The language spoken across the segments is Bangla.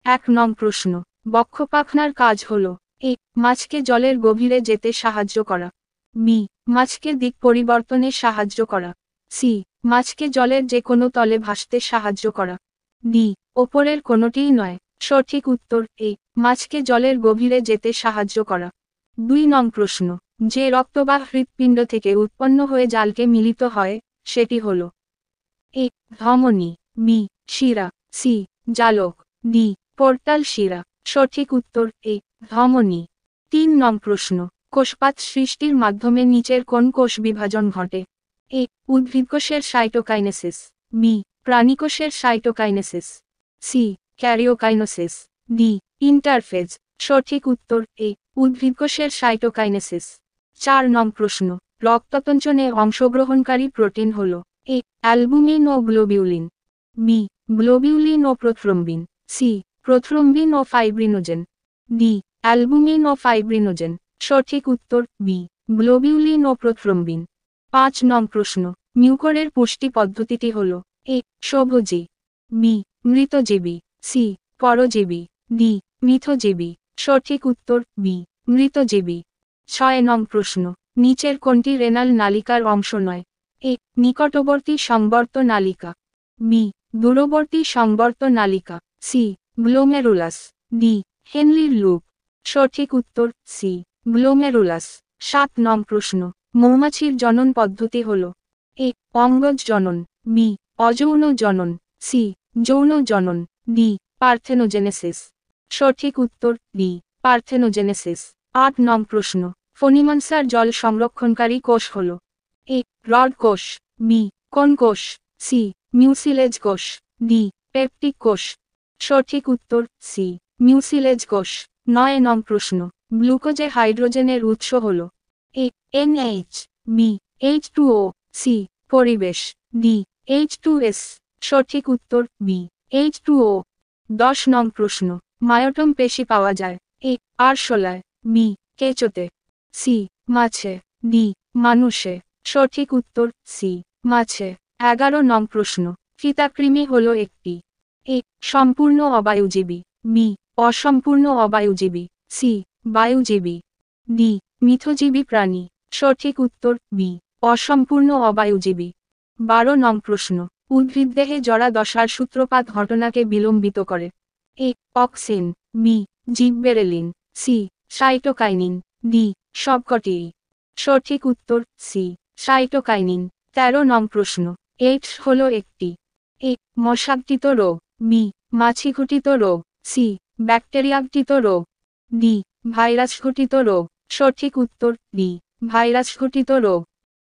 1 নং প্রশ্ন, বক্ষপাখনার কাজ হল এ মাছকে জলের গভীরে যেতে সাহায্য করা, বি মাছকে দিক পরিবর্তনে সাহায্য করা, সি মাছকে জলের যে কোনো তলে ভাসতে সাহায্য করা, ডি ওপরের কোনোটিই নয়। সঠিক উত্তর এ মাছকে জলের গভীরে যেতে সাহায্য করা। 2 নং প্রশ্ন, যে রক্ত বা হৃৎপিণ্ড থেকে উৎপন্ন হয়ে জালকে মিলিত হয় সেটি হল এ ধমনী, বি শিরা, সি জালক, ডি পোর্টাল শিরা। সঠিক উত্তর এ ধমনী। 3 নং প্রশ্ন, কোষপাত সৃষ্টির মাধ্যমে নিচের কোন কোষ বিভাজন ঘটে? এ উদ্ভিদকোষের সাইটোকাইনেসিস, বি প্রাণীকোষের cytokinesis, C karyokinesis, D interphase. সঠিক উত্তর এ উদ্ভিদকোষের সাইটোকাইনেসিস। 4 নং প্রশ্ন, রক্ততঞ্চনে অংশগ্রহণকারী প্রোটিন হল এ অ্যালবুমিন ও গ্লোবিউলিন, বি গ্লোবিউলিন ও প্রোথ্রম্বিন, সি প্রোথ্রম্বিন ও ফাইব্রিনোজেন, ডি অ্যালবুমিন ও ফাইব্রিনোজেন। সঠিক উত্তর বি গ্লোবিউলিন ও প্রোথ্রম্বিন। 5 নং প্রশ্ন, মিউকরের পুষ্টি পদ্ধতিটি হল এ সভোজী, বি মৃতজীবী, সি পরজীবী, ডি মিথজীবী। সঠিক উত্তর বি মৃতজীবী। 6 নং প্রশ্ন, নিচের কোনটি রেনাল নালিকার অংশ নয়? এ নিকটবর্তী সংবর্ত নালিকা, বি দূরবর্তী Sangbarta নালিকা, C glomerulus, D হেনলির loop. সঠিক উত্তর সি গ্লোমেরুলাস। 7 নং প্রশ্ন, মৌমাছির জনন পদ্ধতি হল এ অঙ্গজ জনন, বি অযৌন জনন, সি যৌন জনন, ডি পার্থেনোজেনেসিস। সঠিক উত্তর ডি পার্থেনোজেনেসিস। 8 নং প্রশ্ন, ফণিমনসার জল সংরক্ষণকারী কোষ হল এ রড কোষ, বি কোন কোষ, সি মিউসিলেজ কোষ, ডি পেপটিক কোষ। সঠিক উত্তর সি মিউসিলেজ কোষ। 9 নং প্রশ্ন, গ্লুকোজে হাইড্রোজেনের উৎস হল এ NH, বি H2O, সি পরিবেশ, ডি H2S। সঠিক উত্তর বি H2O। 10 নং প্রশ্ন, মায়োটম পেশি পাওয়া যায় এ আরশোলায়, বি কেঁচোতে, সি মাছে, ডি মানুষে। সঠিক উত্তর সি মাছে। 11 নং প্রশ্ন, ফিতাকৃমি হল একটি এ সম্পূর্ণ অবায়ুজীবী, বি অসম্পূর্ণ অবায়ুজীবী, সি বায়ুজীবী, ডি মিথজীবী প্রাণী। সঠিক উত্তর বি অসম্পূর্ণ অবায়ুজীবী। 12 নং প্রশ্ন, উদ্ভিদদেহে জরা দশার সূত্রপাত ঘটনাকে বিলম্বিত করে A auxin, B gibberellin, C cytokinin, D সবকটিই। সঠিক উত্তর সি সাইটোকাইনিন। 13 নং প্রশ্ন, এইডস হল একটি এ মশাঘটিত রোগ, বি মাছিঘটিত রোগ, সি ব্যাকটেরিয়াঘটিত রোগ, ডি ভাইরাসঘটিত রোগ। সঠিক উত্তর ডি ভাইরাসঘটিত রোগ।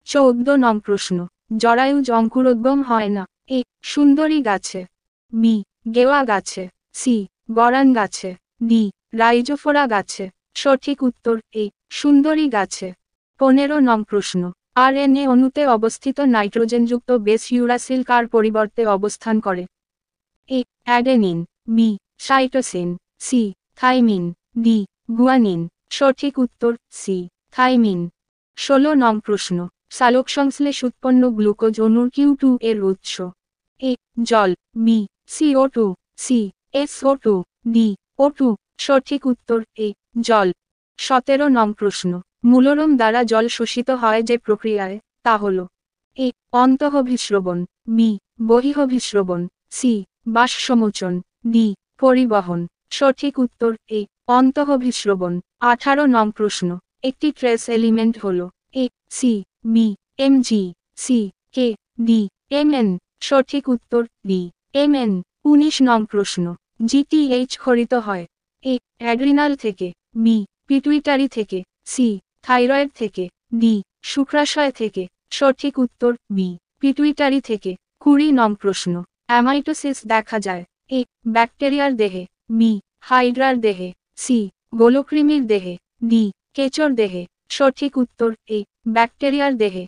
14 নং প্রশ্ন, জরায়ুজ অঙ্কুরোদ্গম হয় না এ সুন্দরী গাছে, বি গেওয়া গাছে, সি গরান গাছে, ডি রাইজোফোরা গাছে। সঠিক উত্তর এ সুন্দরী গাছে। 15 নং প্রশ্ন, RNA অণুতে অবস্থিত নাইট্রোজেনযুক্ত বেস ইউরাসিল কার পরিবর্তে অবস্থান করে? A adenine, B cytosine, C thymine, D guanine. সঠিক উত্তর সি থাইমিন। 16 নং প্রশ্ন, সালোকসংশ্লেষ উৎপন্ন গ্লুকোজ অণুর Q2 এর উৎস এ জল, B CO2, C SO2, D O2। সঠিক উত্তর এ জল। 17 নং প্রশ্ন, মূলরোম দ্বারা জল শোষিত হয় যে প্রক্রিয়ায় তা হল এ অন্তঃভিস্রবণ, বি বহিঃভিস্রবণ, সি বাষ্পমোচন, ডি পরিবহন। সঠিক উত্তর এ অন্তঃভিস্রবণ। 18 নং প্রশ্ন, একটি ট্রেস এলিমেন্ট হল A C B Mg, C K, D Mn। সঠিক উত্তর ডি Mn। 19 নং প্রশ্ন, GTH ক্ষরিত হয় এ অ্যাড্রিনাল থেকে, বি পিটুইটারি থেকে, সি থাইরয়েড থেকে, ডি শুক্রাশয় থেকে। সঠিক উত্তর বি পিটুইটারি থেকে। 20 নং প্রশ্ন, অ্যামাইটোসিস দেখা যায় এ ব্যাকটেরিয়ার দেহে, বি হাইড্রার দেহে, সি গোলকৃমির দেহে, ডি কেঁচোর দেহে। সঠিক উত্তর এ ব্যাকটেরিয়ার দেহে।